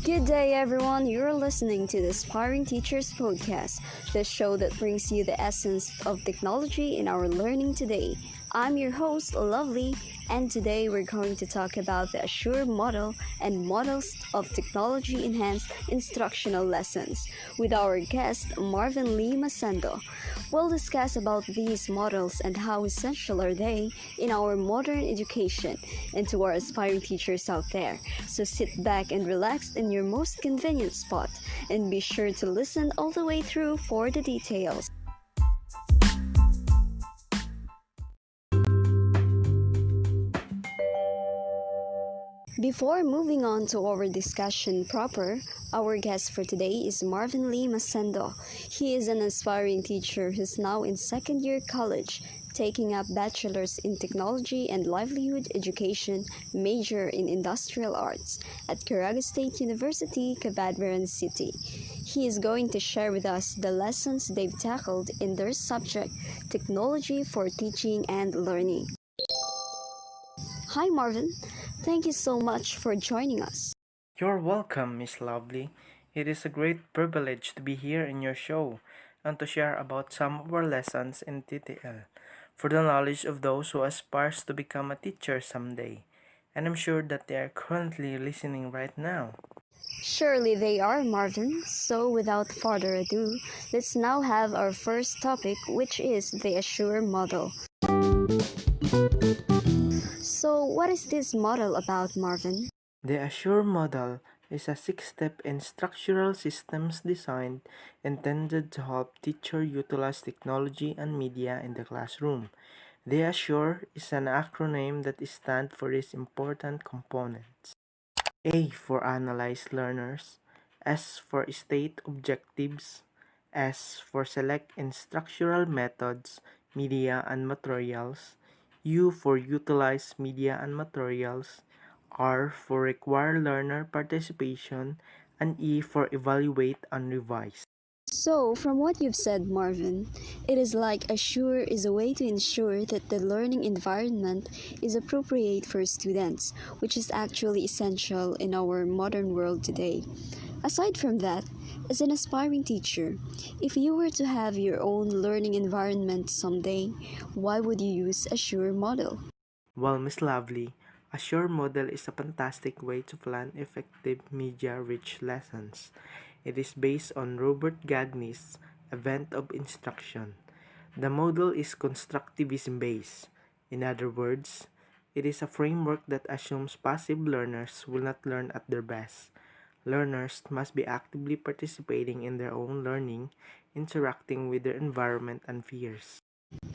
Good day, everyone. You're listening to the Aspiring Teachers Podcast, the show that brings you the essence of technology in our learning today. I'm your host, Lovely, and today we're going to talk about the Assure model and models of technology enhanced instructional lessons with our guest, Marvin Lee Masendo. We'll discuss about these models and how essential are they in our modern education and to our aspiring teachers out there. So sit back and relax in your most convenient spot and be sure to listen all the way through for the details. Before moving on to our discussion proper, our guest for today is Marvin Lee Masendo. He is an aspiring teacher who's now in second year college, taking up bachelor's in technology and livelihood education, major in industrial arts at Caraga State University, Cabadbaran City. He is going to share with us the lessons they've tackled in their subject, technology for teaching and learning. Hi Marvin, thank you so much for joining us. You're welcome, Miss Lovely. It is a great privilege to be here in your show and to share about some of our lessons in detail for the knowledge of those who aspires to become a teacher someday. And I'm sure that they are currently listening right now. Surely they are, Marvin. So without further ado, let's now have our first topic, which is the Assure model. So what is this model about, Marvin? The Assure model is a six-step instructional systems design intended to help teacher utilize technology and media in the classroom. The Assure is an acronym that stands for these important components. A for analyze learners, S for state objectives, S for select instructional methods, media and materials, U for utilize media and materials, R for require learner participation, and E for evaluate and revise. So, from what you've said, Marvin, it is like Assure is a way to ensure that the learning environment is appropriate for students, which is actually essential in our modern world today. Aside from that, as an aspiring teacher, if you were to have your own learning environment someday, why would you use Assure model? Well, Miss Lovely, a sure model is a fantastic way to plan effective media-rich lessons. It is based on Robert Gagne's event of instruction. The model is constructivism-based. In other words, it is a framework that assumes passive learners will not learn at their best. Learners must be actively participating in their own learning, interacting with their environment and peers.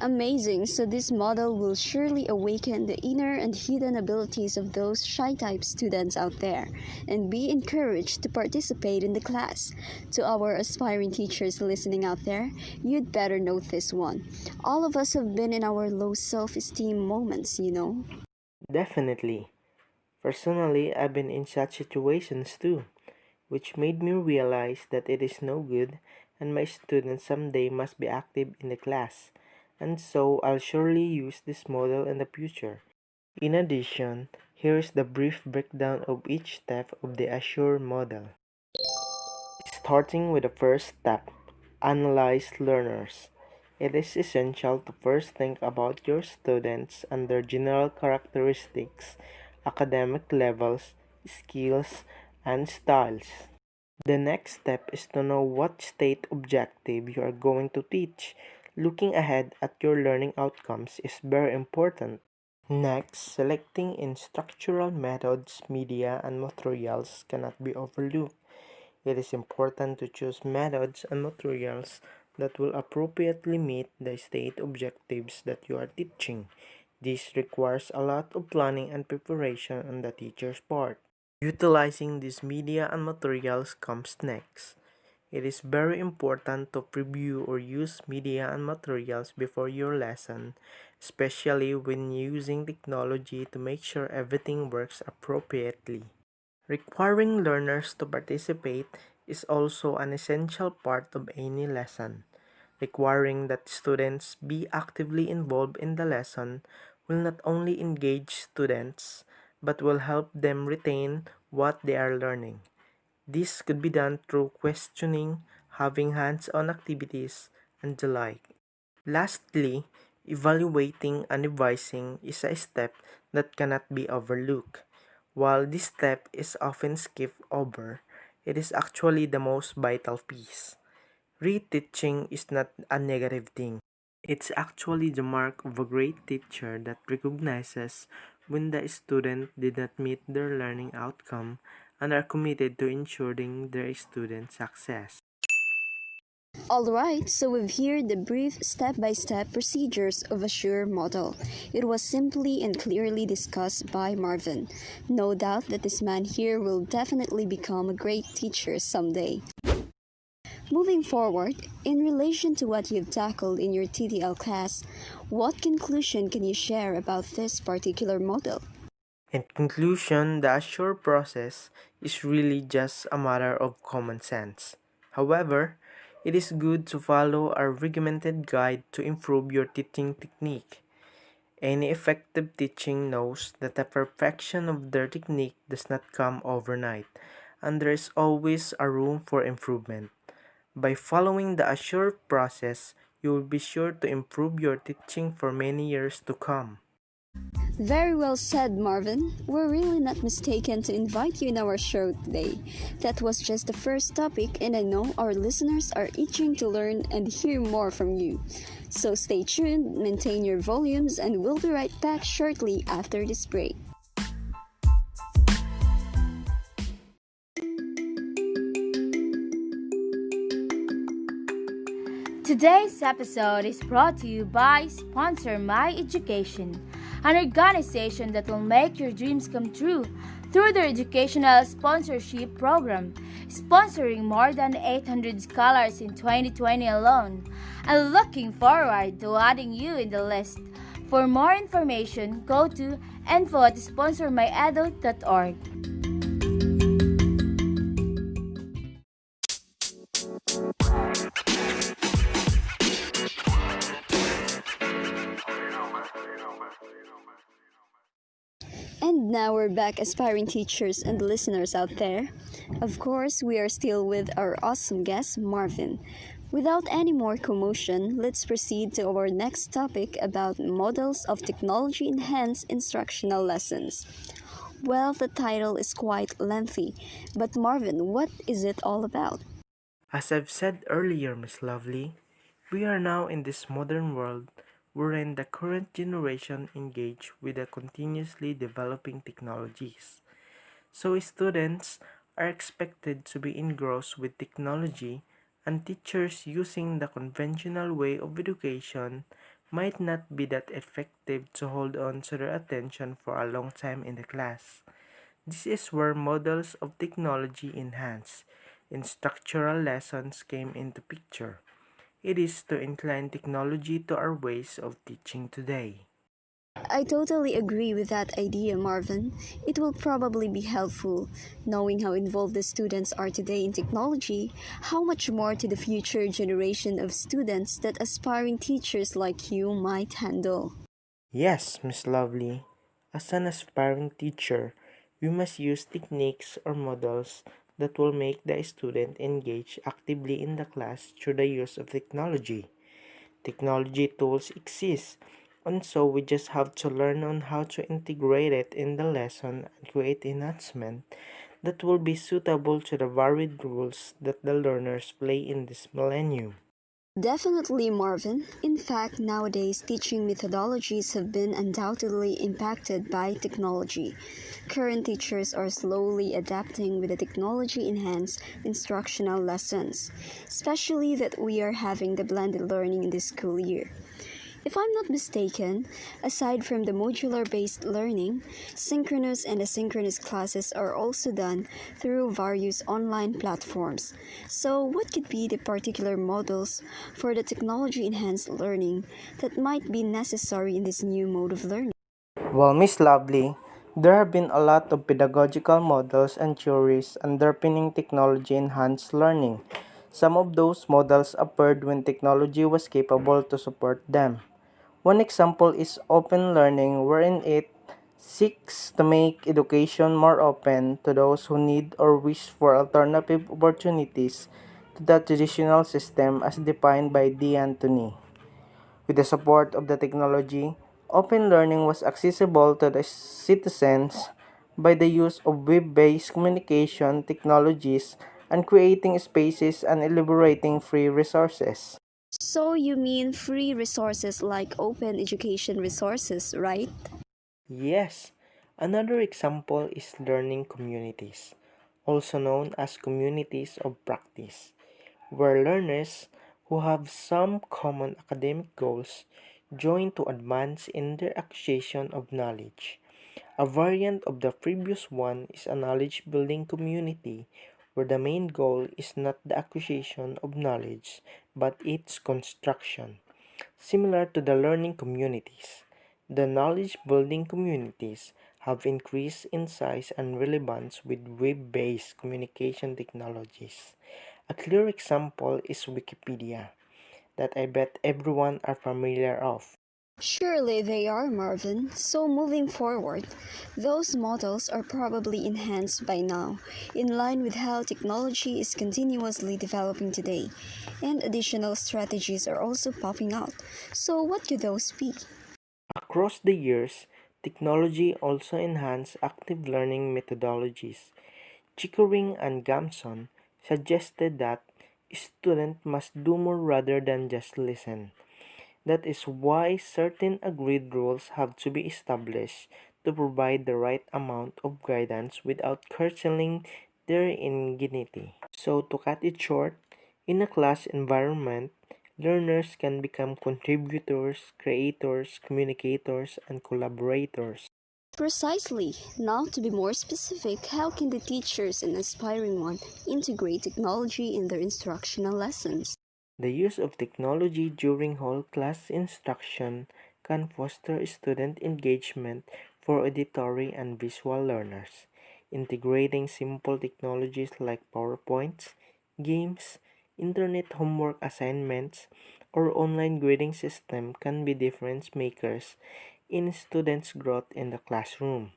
Amazing, so this model will surely awaken the inner and hidden abilities of those shy type students out there and be encouraged to participate in the class. To our aspiring teachers listening out there, you'd better note this one. All of us have been in our low self esteem moments. Definitely. Personally, I've been in such situations too, which made me realize that it is no good and my students someday must be active in the class, and so I'll surely use this model in the future. In addition, here is the brief breakdown of each step of the Assure model. Starting with the first step, analyze learners. It is essential to first think about your students and their general characteristics, academic levels, skills, and styles. The next step is to know what state objective you are going to teach. Looking ahead at your learning outcomes is very important. Next, selecting instructional methods, media, and materials cannot be overlooked. It is important to choose methods and materials that will appropriately meet the state objectives that you are teaching. This requires a lot of planning and preparation on the teacher's part. Utilizing these media and materials comes next. It is very important to preview or use media and materials before your lesson, especially when using technology to make sure everything works appropriately. Requiring learners to participate is also an essential part of any lesson. Requiring that students be actively involved in the lesson will not only engage students but will help them retain what they are learning. This could be done through questioning, having hands-on activities, and the like. Lastly, evaluating and revising is a step that cannot be overlooked. While this step is often skipped over, it is actually the most vital piece. Reteaching is not a negative thing. It's actually the mark of a great teacher that recognizes when the student did not meet their learning outcome and are committed to ensuring their student success. Alright, so we've heard the brief step by step procedures of a sure model. It was simply and clearly discussed by Marvin. No doubt that this man here will definitely become a great teacher someday. Moving forward, in relation to what you've tackled in your TTL class, what conclusion can you share about this particular model? In conclusion, the assure process is really just a matter of common sense. However, it is good to follow a regimented guide to improve your teaching technique. Any effective teaching knows that the perfection of their technique does not come overnight, and there is always a room for improvement. By following the assure process, you will be sure to improve your teaching for many years to come. Very well said, Marvin. We're really not mistaken to invite you in our show today. That was just the first topic, and I know our listeners are itching to learn and hear more from you. So stay tuned, maintain your volumes, and we'll be right back shortly after this break. Today's episode is brought to you by Sponsor My Education, an organization that will make your dreams come true through their educational sponsorship program, sponsoring more than 800 scholars in 2020 alone. I'm looking forward to adding you in the list. For more information, go to info@sponsormyedu.org. And now we're back, aspiring teachers and listeners out there. Of course, we are still with our awesome guest, Marvin. Without any more commotion, let's proceed to our next topic about models of technology enhanced instructional lessons. Well, the title is quite lengthy, but Marvin, what is it all about? As I've said earlier, Miss Lovely, we are now in this modern world wherein the current generation engage with the continuously developing technologies. So students are expected to be engrossed with technology, and teachers using the conventional way of education might not be that effective to hold on to their attention for a long time in the class. This is where models of technology enhanced instructional lessons came into picture. It is to incline technology to our ways of teaching today. I totally agree with that idea, Marvin. It will probably be helpful, knowing how involved the students are today in technology, how much more to the future generation of students that aspiring teachers like you might handle. Yes, Miss Lovely. As an aspiring teacher, we must use techniques or models that will make the student engage actively in the class through the use of technology. Technology tools exist, and so we just have to learn on how to integrate it in the lesson and create enhancement that will be suitable to the varied roles that the learners play in this millennium. Definitely, Marvin. In fact, nowadays teaching methodologies have been undoubtedly impacted by technology. Current teachers are slowly adapting with the technology enhanced instructional lessons, especially that we are having the blended learning in this school year. If I'm not mistaken, aside from the modular based learning, synchronous and asynchronous classes are also done through various online platforms. So, what could be the particular models for the technology enhanced learning that might be necessary in this new mode of learning? Well, Miss Lovely, there have been a lot of pedagogical models and theories underpinning technology enhanced learning. Some of those models appeared when technology was capable to support them. One example is open learning, wherein it seeks to make education more open to those who need or wish for alternative opportunities to the traditional system as defined by D. Anthony. With the support of the technology, open learning was accessible to the citizens by the use of web-based communication technologies and creating spaces and elaborating free resources. So you mean free resources like open education resources, right? Yes, another example is learning communities, also known as communities of practice, where learners who have some common academic goals join to advance in their acquisition of knowledge. A variant of the previous one is a knowledge building community, where the main goal is not the acquisition of knowledge but its construction. Similar to the learning communities, the knowledge building communities have increased in size and relevance with web based communication technologies. A clear example is Wikipedia, that I bet everyone are familiar of. Surely they are, Marvin. So moving forward, those models are probably enhanced by now, in line with how technology is continuously developing today, and additional strategies are also popping out. So what could those be? Across the years, technology also enhanced active learning methodologies. Chickering and Gamson suggested that students must do more rather than just listen. That is why certain agreed rules have to be established to provide the right amount of guidance without curtailing their ingenuity. So, to cut it short, in a class environment, learners can become contributors, creators, communicators, and collaborators. Precisely. Now, to be more specific, how can the teachers and aspiring one integrate technology in their instructional lessons? The use of technology during whole class instruction can foster student engagement for auditory and visual learners. Integrating simple technologies like PowerPoints, games, internet homework assignments, or online grading system can be difference makers in students' growth in the classroom.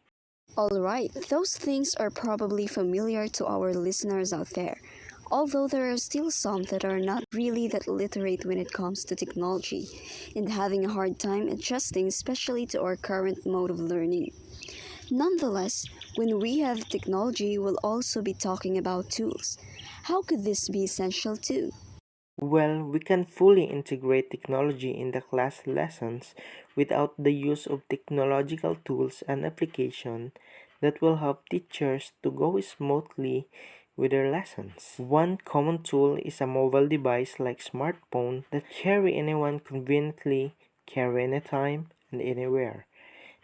Alright, those things are probably familiar to our listeners out there. Although there are still some that are not really that literate when it comes to technology and having a hard time adjusting, especially to our current mode of learning. Nonetheless, when we have technology, we'll also be talking about tools. How could this be essential too? Well, we can fully integrate technology in the class lessons without the use of technological tools and applications that will help teachers to go smoothly with their lessons. One common tool is a mobile device like smartphone that carry anyone conveniently, carry anytime and anywhere.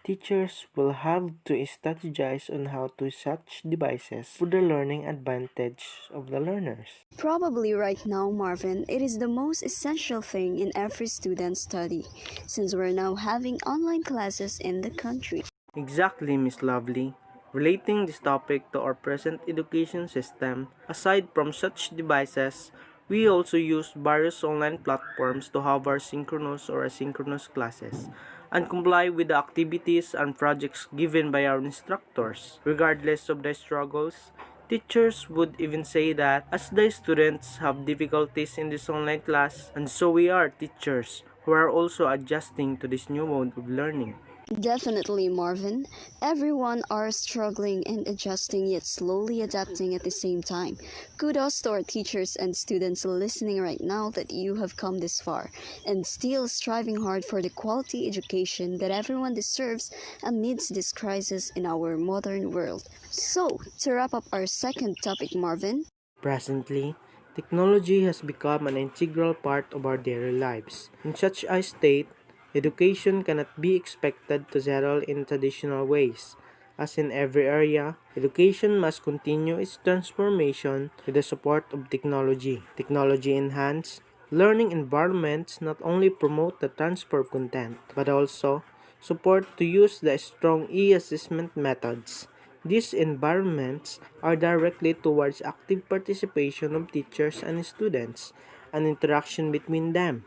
Teachers will have to strategize on how to use such devices for the learning advantage of the learners. Probably right now, Marvin, it is the most essential thing in every student's study, since we're now having online classes in the country. Exactly, Miss Lovely. Relating this topic to our present education system, aside from such devices, we also use various online platforms to have our synchronous or asynchronous classes and comply with the activities and projects given by our instructors. Regardless of the struggles, teachers would even say that as the students have difficulties in this online class, and so we are teachers who are also adjusting to this new mode of learning. Definitely, Marvin. Everyone are struggling and adjusting yet slowly adapting at the same time. Kudos to our teachers and students listening right now that you have come this far and still striving hard for the quality education that everyone deserves amidst this crisis in our modern world. So, to wrap up our second topic, Marvin, Presently, technology has become an integral part of our daily lives. In such a state, education cannot be expected to settle in traditional ways. As in every area, education must continue its transformation with the support of technology. Technology enhanced learning environments not only promote the transfer of content, but also support to use the strong e-assessment methods. These environments are directly towards active participation of teachers and students and interaction between them.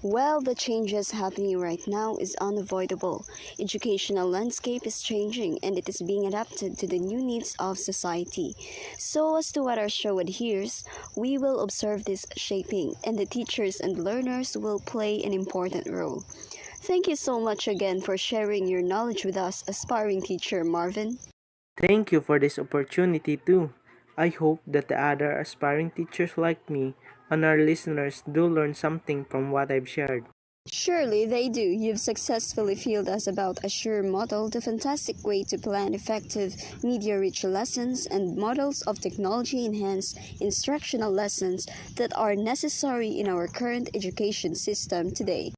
Well, the changes happening right now is unavoidable. Educational landscape is changing and it is being adapted to the new needs of society. So as to what our show adheres, we will observe this shaping and the teachers and learners will play an important role. Thank you so much again for sharing your knowledge with us, aspiring teacher Marvin. Thank you for this opportunity too. I hope that the other aspiring teachers like me and our listeners do learn something from what I've shared. Surely they do. You've successfully filled us about a sure model, the fantastic way to plan effective media-rich lessons and models of technology-enhanced instructional lessons that are necessary in our current education system today.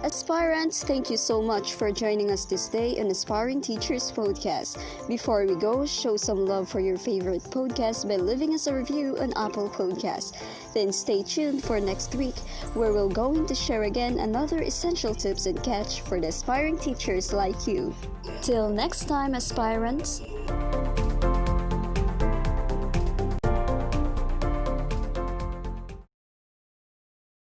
Aspirants, thank you so much for joining us this day on Aspiring Teachers Podcast. Before we go, show some love for your favorite podcast by leaving us a review on Apple Podcasts. Then stay tuned for next week, where we're going to share again another essential tips and catch for the aspiring teachers like you. Till next time, aspirants.